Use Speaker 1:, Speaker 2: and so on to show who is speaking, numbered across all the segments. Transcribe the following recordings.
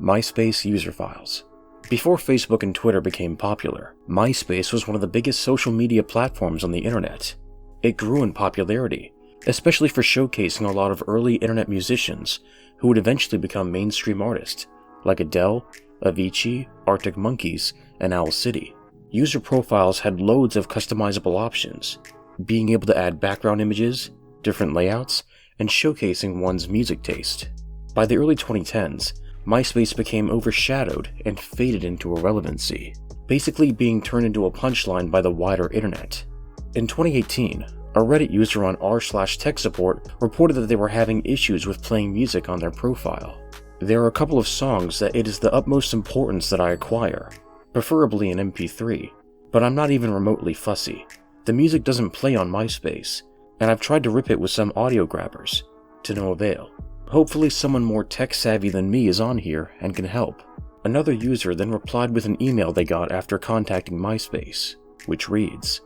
Speaker 1: MySpace user files. Before Facebook and Twitter became popular, MySpace was one of the biggest social media platforms on the internet. It grew in popularity, especially for showcasing a lot of early internet musicians who would eventually become mainstream artists, like Adele, Avicii, Arctic Monkeys, and Owl City. User profiles had loads of customizable options, being able to add background images, different layouts, and showcasing one's music taste. By the early 2010s, MySpace became overshadowed and faded into irrelevancy, basically being turned into a punchline by the wider internet. In 2018, a Reddit user on r/tech support reported that they were having issues with playing music on their profile. There are a couple of songs that it is the utmost importance that I acquire, preferably in MP3, but I'm not even remotely fussy. The music doesn't play on MySpace, and I've tried to rip it with some audio grabbers, to no avail. Hopefully someone more tech-savvy than me is on here and can help. Another user then replied with an email they got after contacting MySpace, which reads,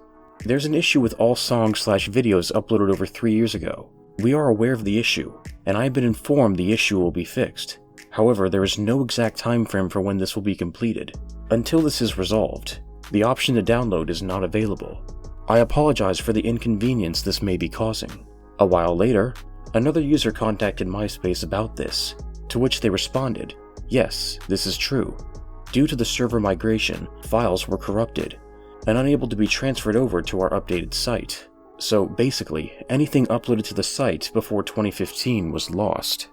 Speaker 1: "There's an issue with all songs/videos uploaded over 3 years ago. We are aware of the issue, and I have been informed the issue will be fixed. However, there is no exact time frame for when this will be completed. Until this is resolved, the option to download is not available. I apologize for the inconvenience this may be causing." A while later, another user contacted MySpace about this, to which they responded, "Yes, this is true. Due to the server migration, files were corrupted and unable to be transferred over to our updated site. So basically, anything uploaded to the site before 2015 was lost."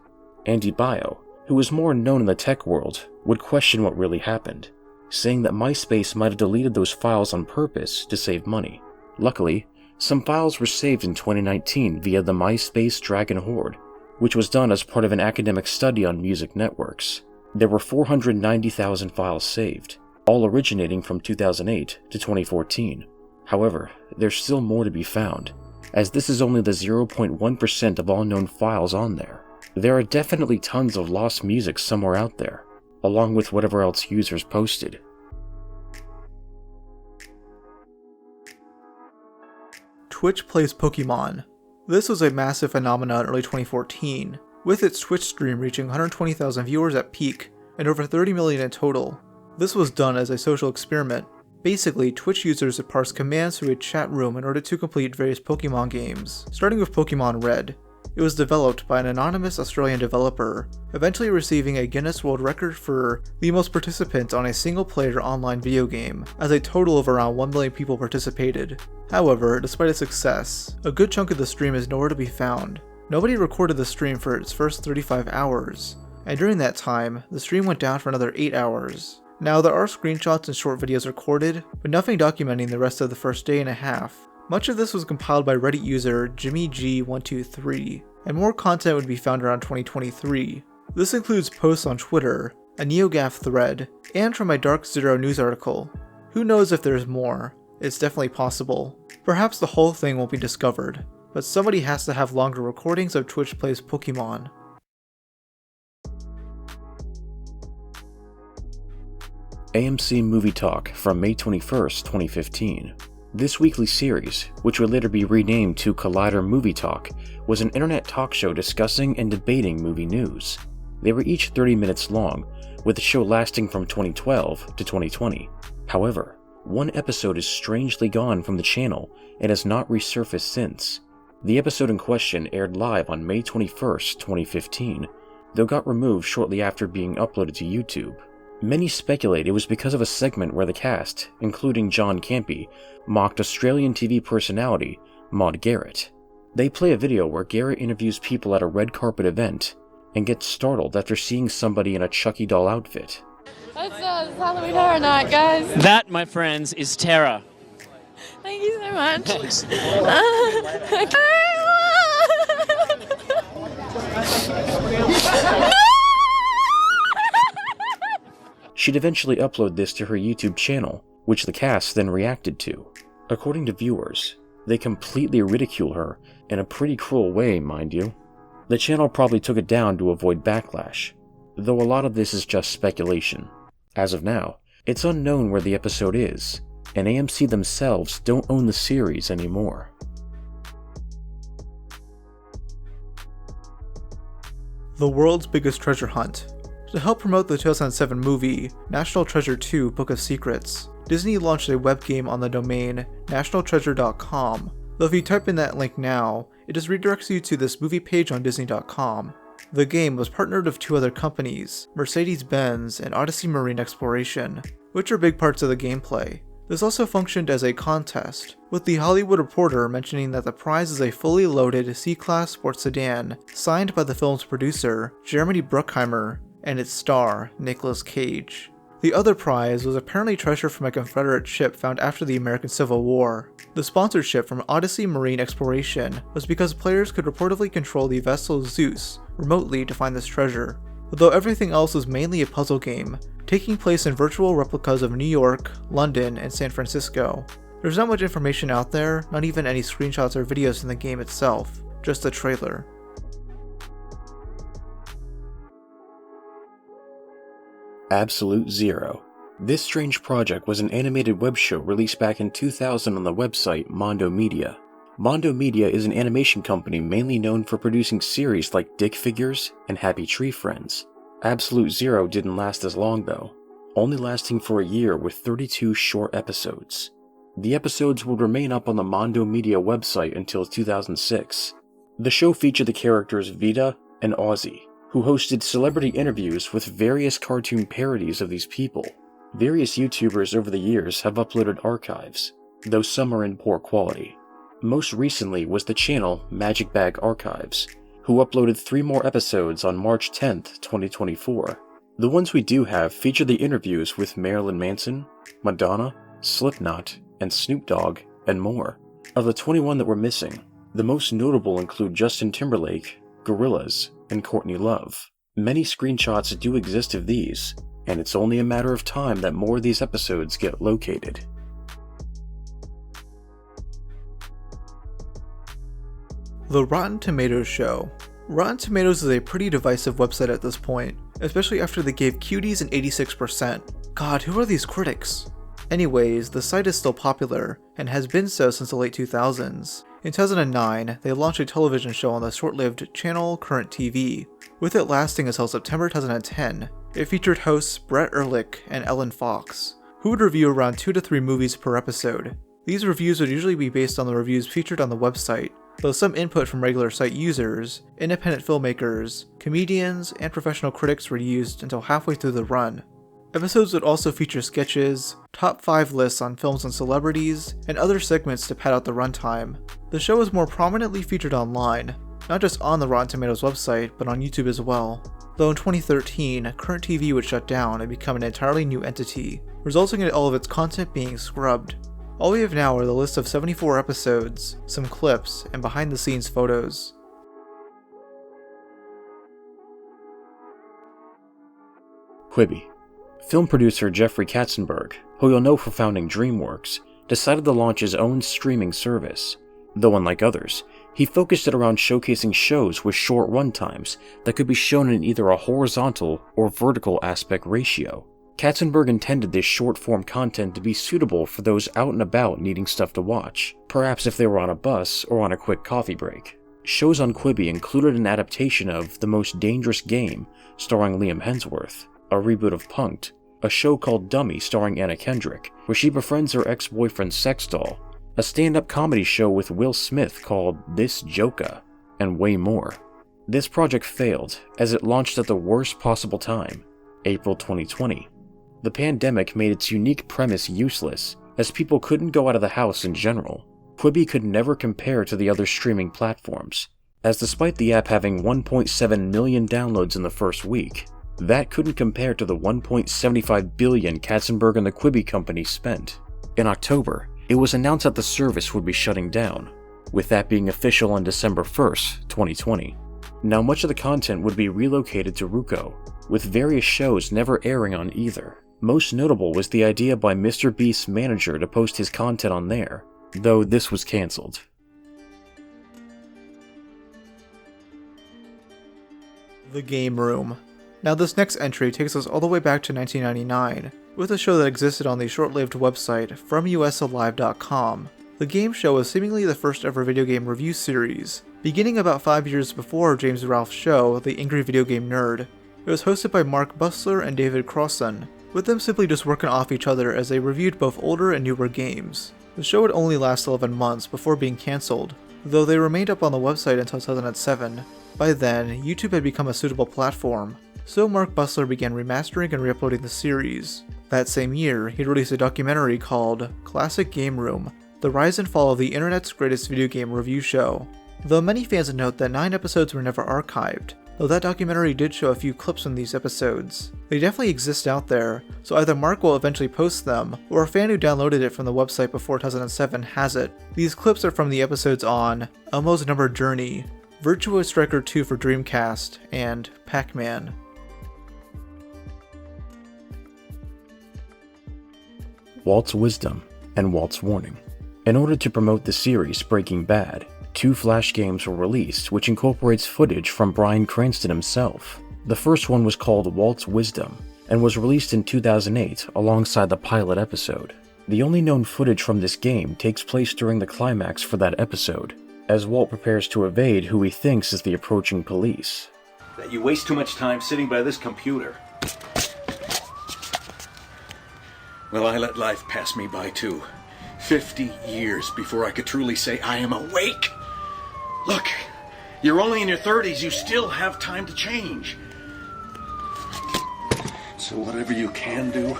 Speaker 1: Andy Bio, who is more known in the tech world, would question what really happened, saying that MySpace might have deleted those files on purpose to save money. Luckily, some files were saved in 2019 via the MySpace Dragon Horde, which was done as part of an academic study on music networks. There were 490,000 files saved, all originating from 2008 to 2014. However, there's still more to be found, as this is only the 0.1% of all known files on there. There are definitely tons of lost music somewhere out there, along with whatever else users posted.
Speaker 2: Twitch plays Pokémon. This was a massive phenomenon in early 2014, with its Twitch stream reaching 120,000 viewers at peak and over 30 million in total. This was done as a social experiment. Basically, Twitch users would parse commands through a chat room in order to complete various Pokémon games, starting with Pokémon Red. It was developed by an anonymous Australian developer, eventually receiving a Guinness World Record for the most participants on a single-player online video game, as a total of around 1 million people participated. However, despite its success, a good chunk of the stream is nowhere to be found. Nobody recorded the stream for its first 35 hours, and during that time, the stream went down for another 8 hours. Now, there are screenshots and short videos recorded, but nothing documenting the rest of the first day and a half. Much of this was compiled by Reddit user JimmyG123, and more content would be found around 2023. This includes posts on Twitter, a NeoGAF thread, and from a Dark Zero news article. Who knows if there's more? It's definitely possible. Perhaps the whole thing won't be discovered, but somebody has to have longer recordings of Twitch plays Pokémon.
Speaker 1: AMC Movie Talk from May 21st, 2015. This weekly series, which would later be renamed to Collider Movie Talk, was an internet talk show discussing and debating movie news. They were each 30 minutes long, with the show lasting from 2012 to 2020. However, one episode is strangely gone from the channel and has not resurfaced since. The episode in question aired live on May 21st, 2015, though got removed shortly after being uploaded to YouTube. Many speculate it was because of a segment where the cast, including John Campy, mocked Australian TV personality Maude Garrett. They play a video where Garrett interviews people at a red carpet event and gets startled after seeing somebody in a Chucky doll outfit.
Speaker 3: It's Halloween Horror Night, guys.
Speaker 4: That, my friends, is Tara.
Speaker 3: Thank you so much.
Speaker 1: She'd eventually upload this to her YouTube channel, which the cast then reacted to. According to viewers, they completely ridicule her in a pretty cruel way, mind you. The channel probably took it down to avoid backlash, though a lot of this is just speculation. As of now, it's unknown where the episode is, and AMC themselves don't own the series anymore.
Speaker 2: The world's biggest treasure hunt. To help promote the 2007 movie, National Treasure 2 Book of Secrets, Disney launched a web game on the domain nationaltreasure.com, though if you type in that link now, it just redirects you to this movie page on disney.com. The game was partnered with 2 other companies, Mercedes-Benz and Odyssey Marine Exploration, which are big parts of the gameplay. This also functioned as a contest, with The Hollywood Reporter mentioning that the prize is a fully loaded C-Class sports sedan signed by the film's producer, Jeremy Bruckheimer, and its star, Nicolas Cage. The other prize was apparently treasure from a Confederate ship found after the American Civil War. The sponsorship from Odyssey Marine Exploration was because players could reportedly control the vessel Zeus remotely to find this treasure, although everything else was mainly a puzzle game, taking place in virtual replicas of New York, London, and San Francisco. There's not much information out there, not even any screenshots or videos in the game itself, just the trailer.
Speaker 1: Absolute Zero. This strange project was an animated web show released back in 2000 on the website Mondo Media. Mondo Media is an animation company mainly known for producing series like Dick Figures and Happy Tree Friends. Absolute Zero didn't last as long though, only lasting for a year with 32 short episodes. The episodes would remain up on the Mondo Media website until 2006. The show featured the characters Vita and Ozzy, who hosted celebrity interviews with various cartoon parodies of these people. Various YouTubers over the years have uploaded archives, though some are in poor quality. Most recently was the channel Magic Bag Archives, who uploaded 3 more episodes on March 10th, 2024. The ones we do have feature the interviews with Marilyn Manson, Madonna, Slipknot, and Snoop Dogg, and more. Of the 21 that were missing, the most notable include Justin Timberlake, Gorillaz, and Courtney Love. Many screenshots do exist of these, and it's only a matter of time that more of these episodes get located.
Speaker 2: The Rotten Tomatoes Show. Rotten Tomatoes is a pretty divisive website at this point, especially after they gave Cuties an 86%. God, who are these critics? Anyways, the site is still popular, and has been so since the late 2000s. In 2009, they launched a television show on the short-lived channel Current TV, with it lasting until September 2010. It featured hosts Brett Ehrlich and Ellen Fox, who would review around 2 to 3 movies per episode. These reviews would usually be based on the reviews featured on the website, though some input from regular site users, independent filmmakers, comedians, and professional critics were used until halfway through the run. Episodes would also feature sketches, top 5 lists on films and celebrities, and other segments to pad out the runtime. The show is more prominently featured online, not just on the Rotten Tomatoes website, but on YouTube as well. Though in 2013, Current TV would shut down and become an entirely new entity, resulting in all of its content being scrubbed. All we have now are the list of 74 episodes, some clips, and behind-the-scenes photos.
Speaker 1: Quibi. Film producer Jeffrey Katzenberg, who you'll know for founding DreamWorks, decided to launch his own streaming service. Though unlike others, he focused it around showcasing shows with short runtimes that could be shown in either a horizontal or vertical aspect ratio. Katzenberg intended this short-form content to be suitable for those out and about needing stuff to watch, perhaps if they were on a bus or on a quick coffee break. Shows on Quibi included an adaptation of The Most Dangerous Game, starring Liam Hemsworth, a reboot of Punk'd, a show called Dummy starring Anna Kendrick, where she befriends her ex-boyfriend's sex doll, a stand-up comedy show with Will Smith called This Joka, and way more. This project failed, as it launched at the worst possible time, April 2020. The pandemic made its unique premise useless, as people couldn't go out of the house in general. Quibi could never compare to the other streaming platforms, as despite the app having 1.7 million downloads in the first week, that couldn't compare to the 1.75 billion Katzenberg and the Quibi company spent. In October, it was announced that the service would be shutting down, with that being official on December 1st, 2020. Now much of the content would be relocated to Roku, with various shows never airing on either. Most notable was the idea by Mr. Beast's manager to post his content on there, though this was cancelled.
Speaker 2: The Game Room. Now this next entry takes us all the way back to 1999, with a show that existed on the short-lived website FromUSAlive.com. The game show was seemingly the first ever video game review series, beginning about 5 years before James Ralph's show, The Angry Video Game Nerd. It was hosted by Mark Bussler and David Crossan, with them simply just working off each other as they reviewed both older and newer games. The show would only last 11 months before being cancelled, though they remained up on the website until 2007. By then, YouTube had become a suitable platform, so Mark Bussler began remastering and re-uploading the series. That same year, he released a documentary called Classic Game Room, the rise and fall of the internet's greatest video game review show. Though many fans note that 9 episodes were never archived, though that documentary did show a few clips from these episodes. They definitely exist out there, so either Mark will eventually post them, or a fan who downloaded it from the website before 2007 has it. These clips are from the episodes on Elmo's Number Journey, Virtua Striker 2 for Dreamcast, and Pac-Man.
Speaker 1: Walt's Wisdom and Walt's Warning. In order to promote the series Breaking Bad, 2 Flash games were released which incorporates footage from Bryan Cranston himself. The first one was called Walt's Wisdom, and was released in 2008 alongside the pilot episode. The only known footage from this game takes place during the climax for that episode, as Walt prepares to evade who he thinks is the approaching police.
Speaker 5: That you waste too much time sitting by this computer. Well, I let life pass me by too. 50 years before I could truly say I am awake. Look, you're only in your 30s, you still have time to change. So whatever you can do,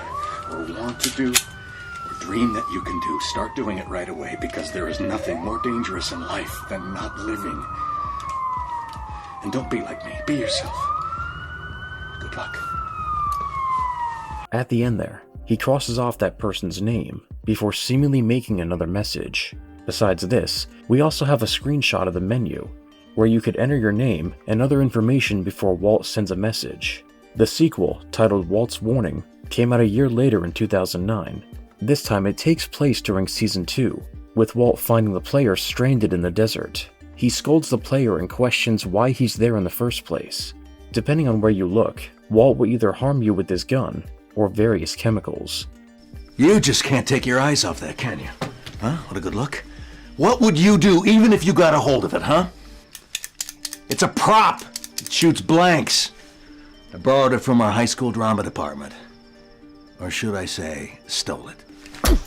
Speaker 5: or want to do, or dream that you can do, start doing it right away, because there is nothing more dangerous in life than not living. And don't be like me, be yourself. Good luck.
Speaker 1: At the end there, he crosses off that person's name before seemingly making another message. Besides this, we also have a screenshot of the menu, where you could enter your name and other information before Walt sends a message. The sequel, titled Walt's Warning, came out a year later in 2009. This time it takes place during Season 2, with Walt finding the player stranded in the desert. He scolds the player and questions why he's there in the first place. Depending on where you look, Walt will either harm you with his gun, or various chemicals.
Speaker 5: You just can't take your eyes off that, can you? Huh? What a good look. What would you do even if you got a hold of it, huh? It's a prop. It shoots blanks. I borrowed it from our high school drama department. Or should I say, stole it.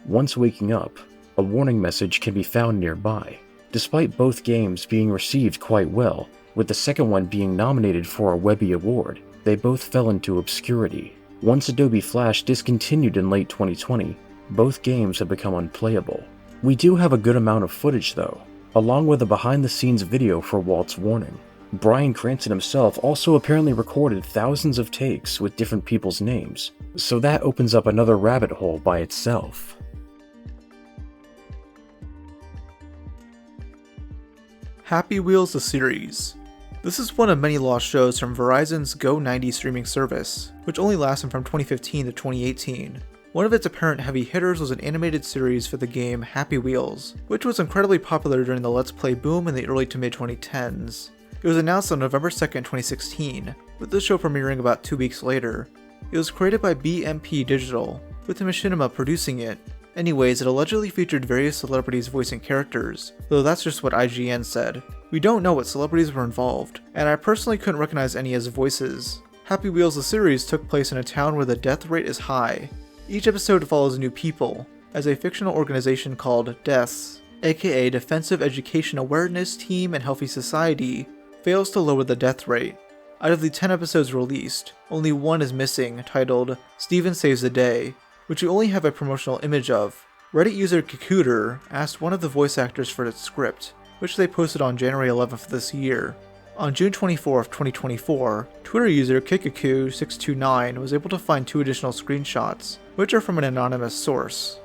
Speaker 1: Once waking up, a warning message can be found nearby. Despite both games being received quite well, with the second one being nominated for a Webby Award, they both fell into obscurity. Once Adobe Flash discontinued in late 2020, both games have become unplayable. We do have a good amount of footage though, along with a behind-the-scenes video for Walt's Warning. Bryan Cranston himself also apparently recorded thousands of takes with different people's names, so that opens up another rabbit hole by itself.
Speaker 2: Happy Wheels the series. This is one of many lost shows from Verizon's Go90 streaming service, which only lasted from 2015 to 2018. One of its apparent heavy hitters was an animated series for the game Happy Wheels, which was incredibly popular during the Let's Play boom in the early to mid 2010s. It was announced on November 2nd, 2016, with the show premiering about 2 weeks later. It was created by BMP Digital, with Machinima producing it. Anyways, it allegedly featured various celebrities voicing characters, though that's just what IGN said. We don't know what celebrities were involved, and I personally couldn't recognize any as voices. Happy Wheels the series took place in a town where the death rate is high. Each episode follows new people, as a fictional organization called DEATHS, aka Defensive Education Awareness Team and Healthy Society, fails to lower the death rate. Out of the 10 episodes released, only one is missing, titled Steven Saves the Day, which we only have a promotional image of. Reddit user Kikuter asked one of the voice actors for its script, which they posted on January 11th this year. On June 24th, 2024, Twitter user Kikaku629 was able to find 2 additional screenshots, which are from an anonymous source.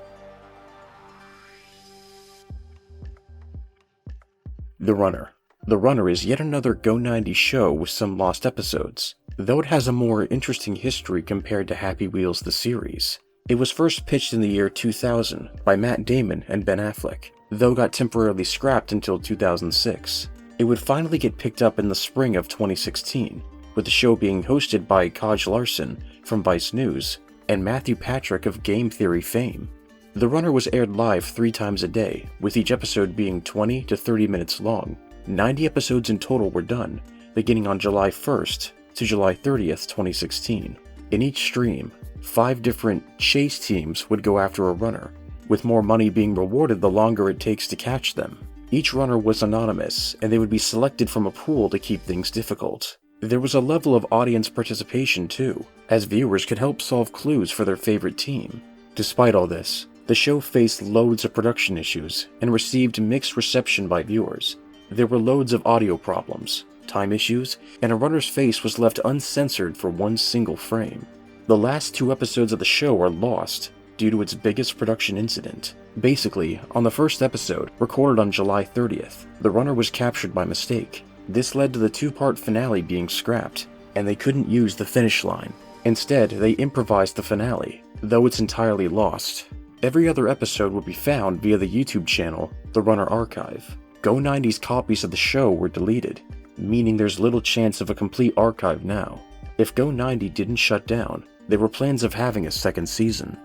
Speaker 1: The Runner. The Runner is yet another Go90 show with some lost episodes, though it has a more interesting history compared to Happy Wheels the series. It was first pitched in the year 2000 by Matt Damon and Ben Affleck, though got temporarily scrapped until 2006. It would finally get picked up in the spring of 2016, with the show being hosted by Kaj Larson from Vice News and Matthew Patrick of Game Theory fame. The Runner was aired live 3 times a day, with each episode being 20 to 30 minutes long. 90 episodes in total were done, beginning on July 1st, to July 30th, 2016. In each stream, 5 different chase teams would go after a runner, with more money being rewarded the longer it takes to catch them. Each runner was anonymous, and they would be selected from a pool to keep things difficult. There was a level of audience participation too, as viewers could help solve clues for their favorite team. Despite all this, the show faced loads of production issues and received mixed reception by viewers. There were loads of audio problems, time issues, and a runner's face was left uncensored for one single frame. The last 2 episodes of the show are lost due to its biggest production incident. Basically, on the first episode, recorded on July 30th, the runner was captured by mistake. This led to the 2-part finale being scrapped, and they couldn't use the finish line. Instead, they improvised the finale, though it's entirely lost. Every other episode would be found via the YouTube channel, The Runner Archive. Go90's copies of the show were deleted, meaning there's little chance of a complete archive now. If Go90 didn't shut down, there were plans of having a second season.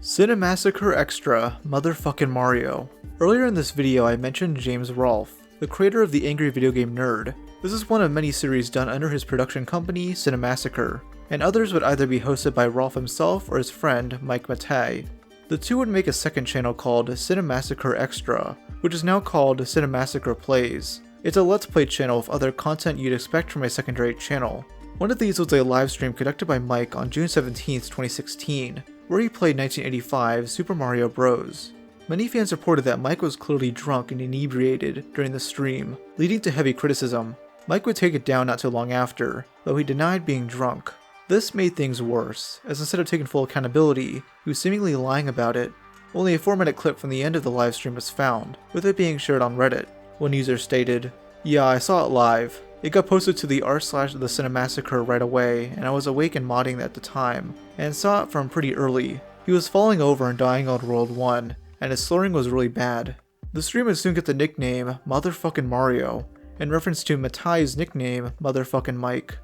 Speaker 2: Cinemassacre Extra Motherfuckin Mario. Earlier in this video I mentioned James Rolfe, the creator of the angry video game Nerd. This is one of many series done under his production company, Cinemassacre, and others would either be hosted by Rolfe himself or his friend Mike Matei. The two would make a second channel called Cinemassacre Extra, which is now called Cinemassacre Plays. It's a Let's Play channel with other content you'd expect from a secondary channel. One of these was a live stream conducted by Mike on June 17, 2016, where he played 1985 Super Mario Bros. Many fans reported that Mike was clearly drunk and inebriated during the stream, leading to heavy criticism. Mike would take it down not too long after, though he denied being drunk. This made things worse, as instead of taking full accountability, he was seemingly lying about it. Only a 4-minute clip from the end of the live stream was found, with it being shared on Reddit. One user stated, "Yeah, I saw it live. It got posted to the r/the Cinemassacre right away, and I was awake and modding at the time, and saw it from pretty early. He was falling over and dying on World 1, and his slurring was really bad. The stream would soon get the nickname Motherfuckin Mario, in reference to Matai's nickname Motherfuckin Mike."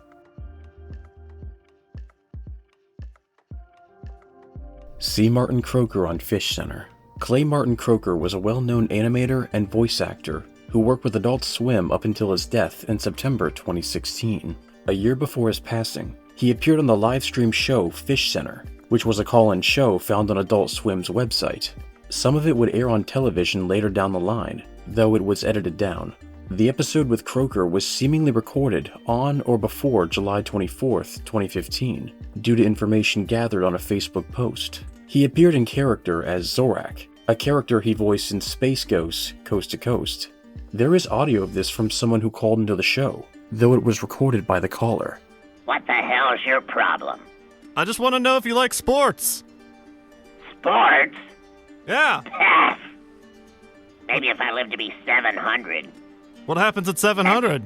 Speaker 1: C. Martin Kroker on Fishcenter. Clay Martin Kroker was a well-known animator and voice actor who worked with Adult Swim up until his death in September 2016. A year before his passing, he appeared on the live-stream show Fishcenter, which was a call-in show found on Adult Swim's website. Some of it would air on television later down the line, though it was edited down. The episode with Kroker was seemingly recorded on or before July 24th, 2015, due to information gathered on a Facebook post. He appeared in character as Zorak, a character he voiced in Space Ghost Coast to Coast. There is audio of this from someone who called into the show, though it was recorded by the caller.
Speaker 6: What the hell's your problem?
Speaker 7: I just want to know if you like sports.
Speaker 6: Sports?
Speaker 7: Yeah.
Speaker 6: Pass. Maybe if I live to be 700.
Speaker 7: What happens at 700?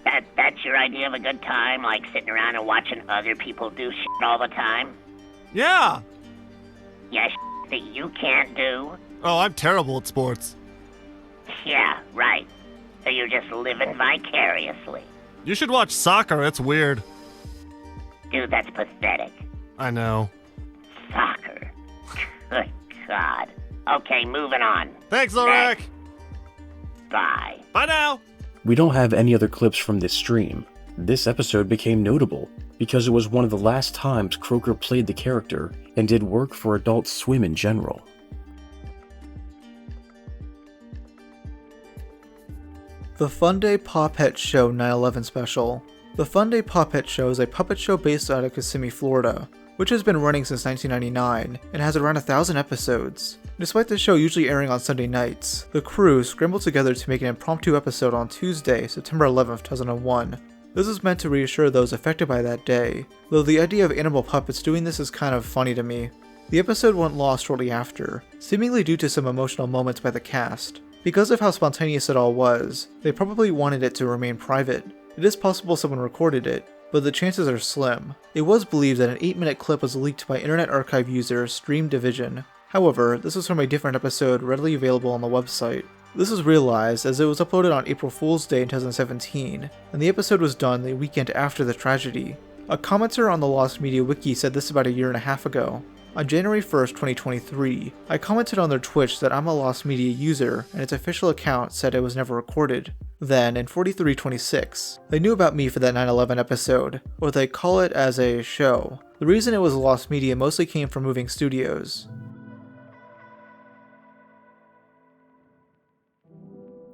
Speaker 6: That's your idea of a good time, like sitting around and watching other people do shit all the time?
Speaker 7: Yeah.
Speaker 6: Yeah, shit that you can't do?
Speaker 7: Oh, I'm terrible at sports.
Speaker 6: Yeah, right. So you're just living vicariously.
Speaker 7: You should watch soccer, it's weird.
Speaker 6: Dude, that's pathetic.
Speaker 7: I know.
Speaker 6: Soccer. Good God. Okay, moving on.
Speaker 7: Thanks, Zorak.
Speaker 6: Bye.
Speaker 7: Bye now.
Speaker 1: We don't have any other clips from this stream. This episode became notable because it was one of the last times Kroker played the character and did work for Adult Swim in general.
Speaker 2: The Funday PawPet Show 9/11 Special. The Funday PawPet Show is a puppet show based out of Kissimmee, Florida, which has been running since 1999 and has around 1,000 episodes. Despite the show usually airing on Sunday nights, the crew scrambled together to make an impromptu episode on Tuesday, September 11, 2001. This is meant to reassure those affected by that day, though the idea of animal puppets doing this is kind of funny to me. The episode went lost shortly after, seemingly due to some emotional moments by the cast. Because of how spontaneous it all was, they probably wanted it to remain private. It is possible someone recorded it, but the chances are slim. It was believed that an 8-minute clip was leaked by Internet Archive user Stream Division. However, this was from a different episode readily available on the website. This was realized as it was uploaded on April Fool's Day in 2017, and the episode was done the weekend after the tragedy. A commenter on the Lost Media Wiki said this about a year and a half ago. On January 1st, 2023, I commented on their Twitch that I'm a Lost Media user and its official account said it was never recorded. Then, in 4326, they knew about me for that 9/11 episode, or they call it as a show. The reason it was Lost Media mostly came from moving studios.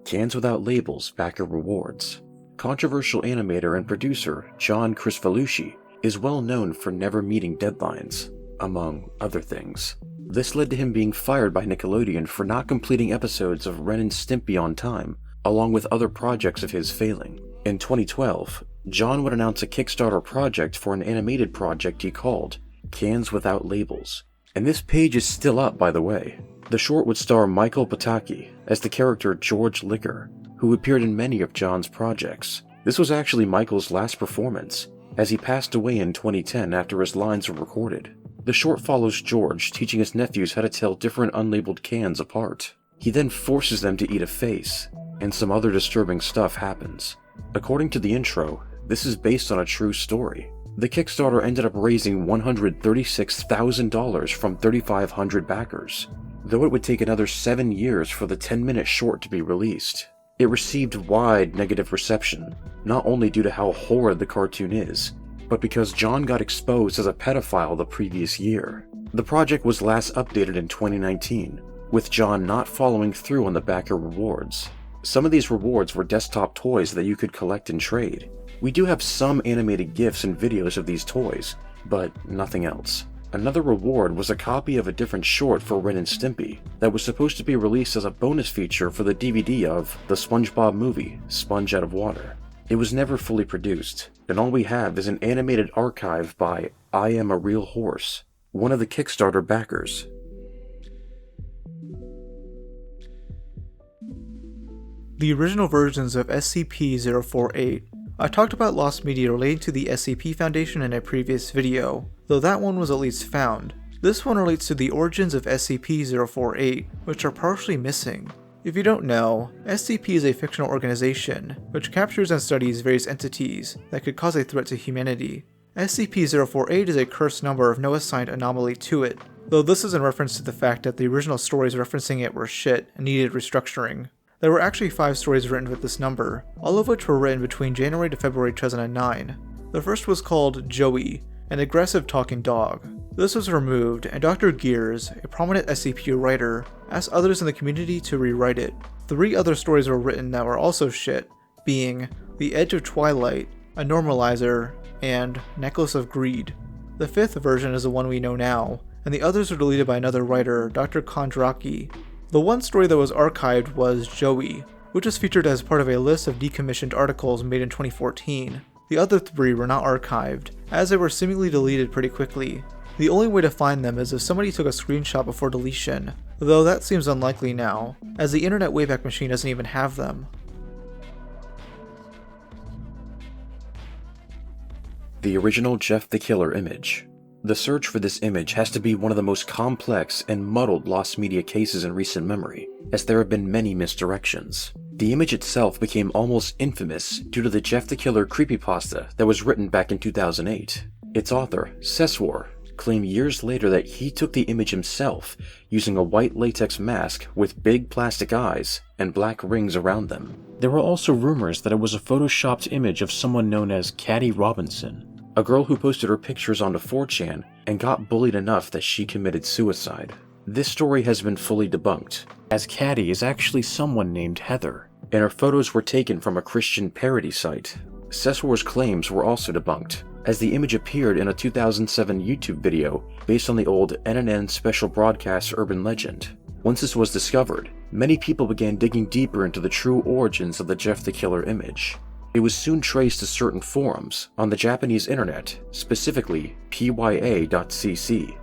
Speaker 1: Cans Without Labels backer rewards. Controversial animator and producer John Kricfalusi is well known for never meeting deadlines, among other things. This led to him being fired by Nickelodeon for not completing episodes of Ren and Stimpy on time, along with other projects of his failing. In 2012, John would announce a Kickstarter project for an animated project he called Cans Without Labels. And this page is still up, by the way. The short would star Michael Pataki as the character George Liquor, who appeared in many of John's projects. This was actually Michael's last performance, as he passed away in 2010 after his lines were recorded. The short follows George teaching his nephews how to tell different unlabeled cans apart. He then forces them to eat a face, and some other disturbing stuff happens. According to the intro, this is based on a true story. The Kickstarter ended up raising $136,000 from 3,500 backers, though it would take another 7 years for the 10-minute short to be released. It received wide negative reception, not only due to how horrid the cartoon is, but because John got exposed as a pedophile the previous year. The project was last updated in 2019, with John not following through on the backer rewards. Some of these rewards were desktop toys that you could collect and trade. We do have some animated GIFs and videos of these toys, but nothing else. Another reward was a copy of a different short for Ren and Stimpy that was supposed to be released as a bonus feature for the DVD of the SpongeBob movie, Sponge Out of Water. It was never fully produced, and all we have is an animated archive by I Am a Real Horse, one of the Kickstarter backers.
Speaker 2: The original versions of SCP-048. I talked about Lost Media relating to the SCP Foundation in a previous video, though that one was at least found. This one relates to the origins of SCP-048, which are partially missing. If you don't know, SCP is a fictional organization which captures and studies various entities that could cause a threat to humanity. SCP-048 is a cursed number of no assigned anomaly to it, though this is in reference to the fact that the original stories referencing it were shit and needed restructuring. There were actually 5 stories written with this number, all of which were written between January to February 2009. The first was called Joey, an aggressive talking dog. This was removed, and Dr. Gears, a prominent SCP writer, asked others in the community to rewrite it. 3 other stories were written that were also shit, being The Edge of Twilight, A Normalizer, and Necklace of Greed. The 5th version is the one we know now, and the others were deleted by another writer, Dr. Kondraki. The one story that was archived was Joey, which was featured as part of a list of decommissioned articles made in 2014. The other 3 were not archived, as they were seemingly deleted pretty quickly. The only way to find them is if somebody took a screenshot before deletion, though that seems unlikely now, as the Internet Wayback Machine doesn't even have them.
Speaker 1: The original Jeff the Killer image. The search for this image has to be one of the most complex and muddled Lost Media cases in recent memory, as there have been many misdirections. The image itself became almost infamous due to the Jeff the Killer creepypasta that was written back in 2008. Its author, Seswar, claimed years later that he took the image himself using a white latex mask with big plastic eyes and black rings around them. There were also rumors that it was a photoshopped image of someone known as Caddy Robinson, a girl who posted her pictures onto 4chan and got bullied enough that she committed suicide. This story has been fully debunked, as Caddy is actually someone named Heather, and her photos were taken from a Christian parody site. Seswar's claims were also debunked, as the image appeared in a 2007 YouTube video based on the old NNN Special Broadcast urban legend. Once this was discovered, many people began digging deeper into the true origins of the Jeff the Killer image. It was soon traced to certain forums on the Japanese internet, specifically pya.cc.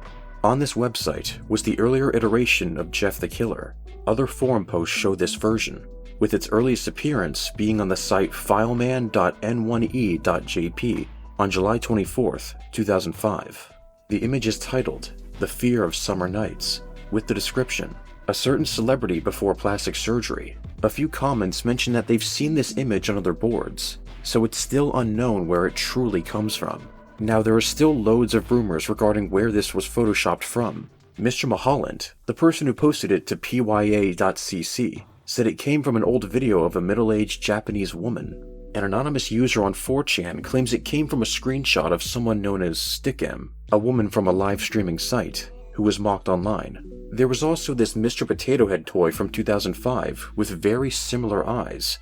Speaker 1: On this website was the earlier iteration of Jeff the Killer. Other forum posts show this version, with its earliest appearance being on the site fileman.n1e.jp on July 24, 2005. The image is titled, The Fear of Summer Nights, with the description, a certain celebrity before plastic surgery. A few comments mention that they've seen this image on other boards, so it's still unknown where it truly comes from. Now, there are still loads of rumors regarding where this was photoshopped from. Mr. Mulholland, the person who posted it to pya.cc, said it came from an old video of a middle-aged Japanese woman. An anonymous user on 4chan claims it came from a screenshot of someone known as Cinem, a woman from a live streaming site, who was mocked online. There was also this Mr. Potato Head toy from 2005 with very similar eyes.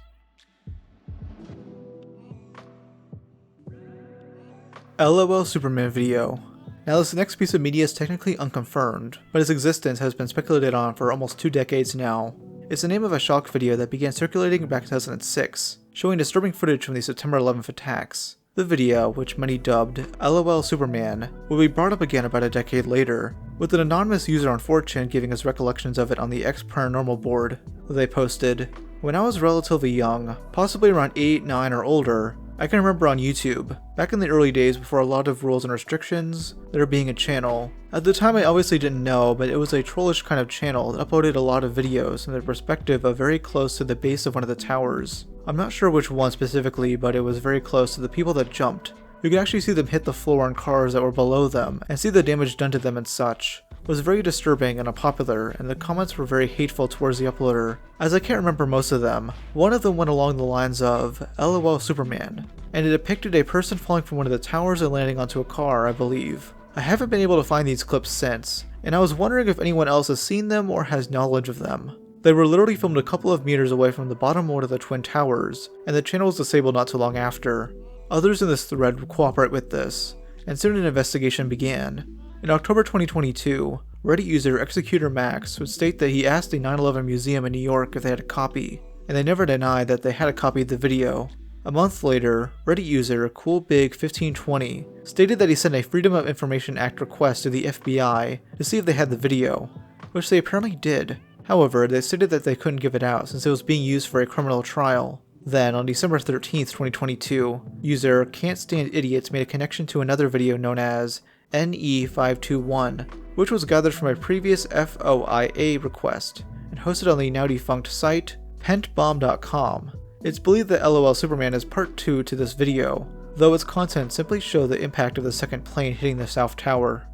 Speaker 2: LOL Superman video. Now this next piece of media is technically unconfirmed, but its existence has been speculated on for almost 2 decades now. It's the name of a shock video that began circulating back in 2006, showing disturbing footage from the September 11th attacks. The video, which many dubbed LOL Superman, will be brought up again about a decade later, with an anonymous user on 4chan giving his recollections of it on the X Paranormal board. They posted, "When I was relatively young, possibly around 8, 9 or older, I can remember on YouTube, back in the early days before a lot of rules and restrictions, there being a channel. At the time I obviously didn't know, but it was a trollish kind of channel that uploaded a lot of videos from the perspective of very close to the base of one of the towers. I'm not sure which one specifically, but it was very close to the people that jumped. You could actually see them hit the floor on cars that were below them, and see the damage done to them and such. It was very disturbing and unpopular, and the comments were very hateful towards the uploader. As I can't remember most of them, one of them went along the lines of, LOL Superman, and it depicted a person falling from one of the towers and landing onto a car, I believe. I haven't been able to find these clips since, and I was wondering if anyone else has seen them or has knowledge of them. They were literally filmed a couple of meters away from the bottom one of the twin towers, and the channel was disabled not too long after. Others in this thread would cooperate with this, and soon an investigation began. In October 2022, Reddit user Executor Max would state that he asked the 9/11 Museum in New York if they had a copy, and they never denied that they had a copy of the video. A month later, Reddit user CoolBig1520 stated that he sent a Freedom of Information Act request to the FBI to see if they had the video, which they apparently did. However, they stated that they couldn't give it out since it was being used for a criminal trial. Then, on December 13th, 2022, user Can't Stand Idiots made a connection to another video known as NE521, which was gathered from a previous FOIA request and hosted on the now defunct site pentbomb.com. It's believed that LOL Superman is part 2 to this video, though its content simply show the impact of the second plane hitting the South Tower.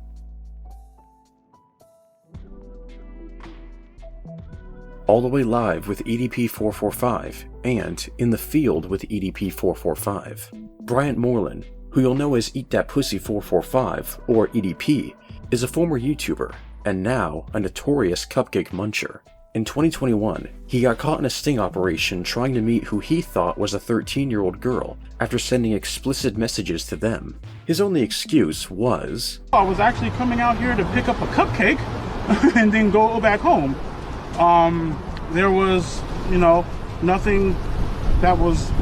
Speaker 1: All the Way Live with EDP445 and In the Field with EDP445. Bryant Moreland, who you'll know as Eat That Pussy 445 or EDP, is a former YouTuber and now a notorious cupcake muncher. In 2021, he got caught in a sting operation trying to meet who he thought was a 13-year-old girl after sending explicit messages to them. His only excuse was,
Speaker 8: I was actually coming out here to pick up a cupcake and then go back home. There was, nothing that was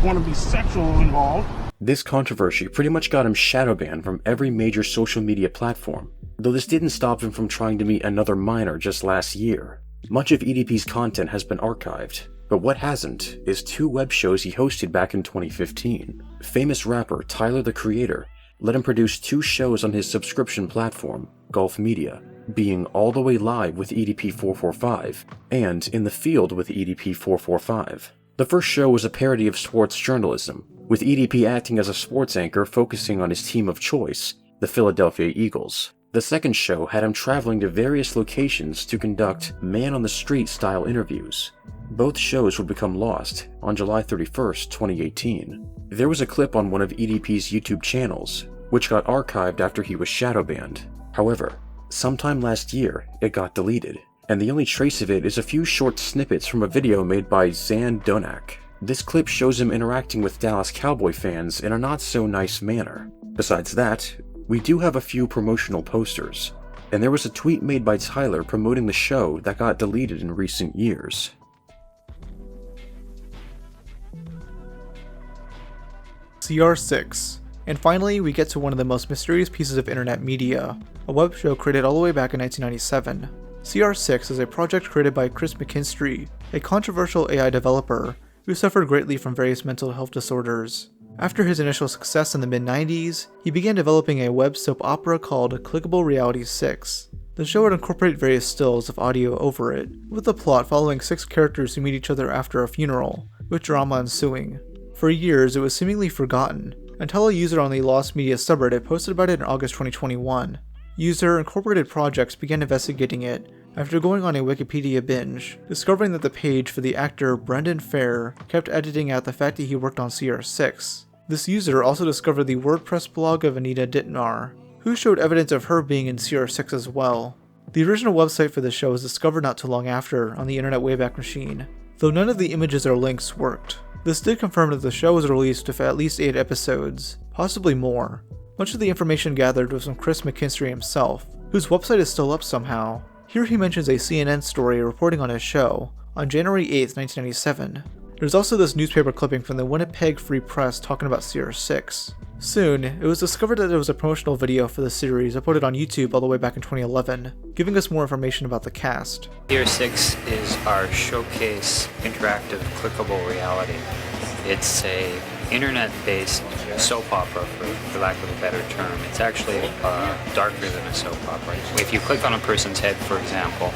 Speaker 8: going to be sexual involved.
Speaker 1: This controversy pretty much got him shadow banned from every major social media platform, though this didn't stop him from trying to meet another minor just last year. Much of EDP's content has been archived, but what hasn't is 2 web shows he hosted back in 2015. Famous rapper Tyler the Creator let him produce 2 shows on his subscription platform, Gulf Media, being All the Way Live with EDP445 and In the Field with EDP445. The first show was a parody of sports journalism, with EDP acting as a sports anchor focusing on his team of choice, the Philadelphia Eagles. The second show had him traveling to various locations to conduct man-on-the-street style interviews. Both shows would become lost on July 31st, 2018. There was a clip on one of EDP's YouTube channels, which got archived after he was shadow banned. However, sometime last year, it got deleted, and the only trace of it is a few short snippets from a video made by Zan Donak. This clip shows him interacting with Dallas Cowboy fans in a not-so-nice manner. Besides that, we do have a few promotional posters, and there was a tweet made by Tyler promoting the show that got deleted in recent years.
Speaker 2: CR6. And finally, we get to one of the most mysterious pieces of internet media, a web show created all the way back in 1997. CR6 is a project created by Chris McKinstry, a controversial AI developer who suffered greatly from various mental health disorders. After his initial success in the mid-90s, he began developing a web soap opera called Clickable Reality 6. The show would incorporate various stills of audio over it, with the plot following 6 characters who meet each other after a funeral, with drama ensuing. For years, it was seemingly forgotten, until a user on the Lost Media subreddit posted about it in August 2021. User Incorporated Projects began investigating it after going on a Wikipedia binge, discovering that the page for the actor Brendan Fair kept editing out the fact that he worked on CR6. This user also discovered the WordPress blog of Anita Dittmar, who showed evidence of her being in CR6 as well. The original website for the show was discovered not too long after on the Internet Wayback Machine, though none of the images or links worked. This did confirm that the show was released with at least 8 episodes, possibly more. Much of the information gathered was from Chris McKinstry himself, whose website is still up somehow. Here he mentions a CNN story reporting on his show on January 8th, 1997. There's also this newspaper clipping from the Winnipeg Free Press talking about CR6. Soon, it was discovered that there was a promotional video for the series uploaded on YouTube all the way back in 2011, giving us more information about the cast.
Speaker 9: CR6 is our showcase interactive clickable reality. It's a internet-based soap opera, for lack of a better term. It's actually darker than a soap opera. If you click on a person's head, for example,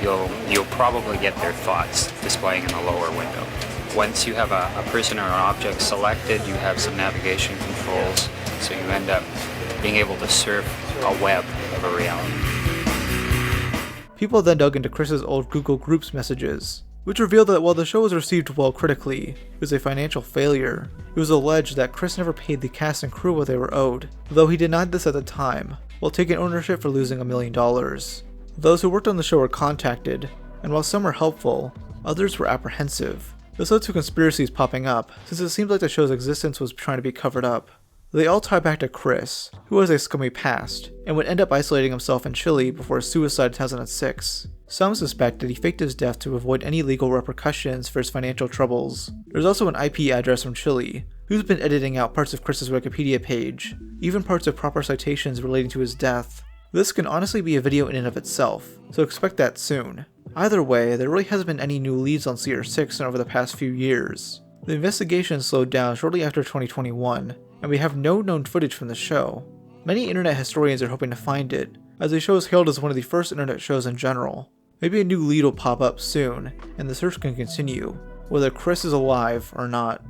Speaker 9: you'll probably get their thoughts displaying in the lower window. Once you have a person or an object selected, you have some navigation controls, so you end up being able to surf a web of a reality.
Speaker 2: People then dug into Chris's old Google Groups messages, which revealed that while the show was received well critically, it was a financial failure. It was alleged that Chris never paid the cast and crew what they were owed, though he denied this at the time, while taking ownership for losing $1 million. Those who worked on the show were contacted, and while some were helpful, others were apprehensive. This led to conspiracies popping up, since it seemed like the show's existence was trying to be covered up. They all tie back to Chris, who has a scummy past, and would end up isolating himself in Chile before his suicide in 2006. Some suspect that he faked his death to avoid any legal repercussions for his financial troubles. There's also an IP address from Chile, who's been editing out parts of Chris's Wikipedia page, even parts of proper citations relating to his death. This can honestly be a video in and of itself, so expect that soon. Either way, there really hasn't been any new leads on CR6 in over the past few years. The investigation slowed down shortly after 2021, and we have no known footage from the show. Many internet historians are hoping to find it, as the show is hailed as one of the first internet shows in general. Maybe a new lead will pop up soon, and the search can continue, whether Chris is alive or not.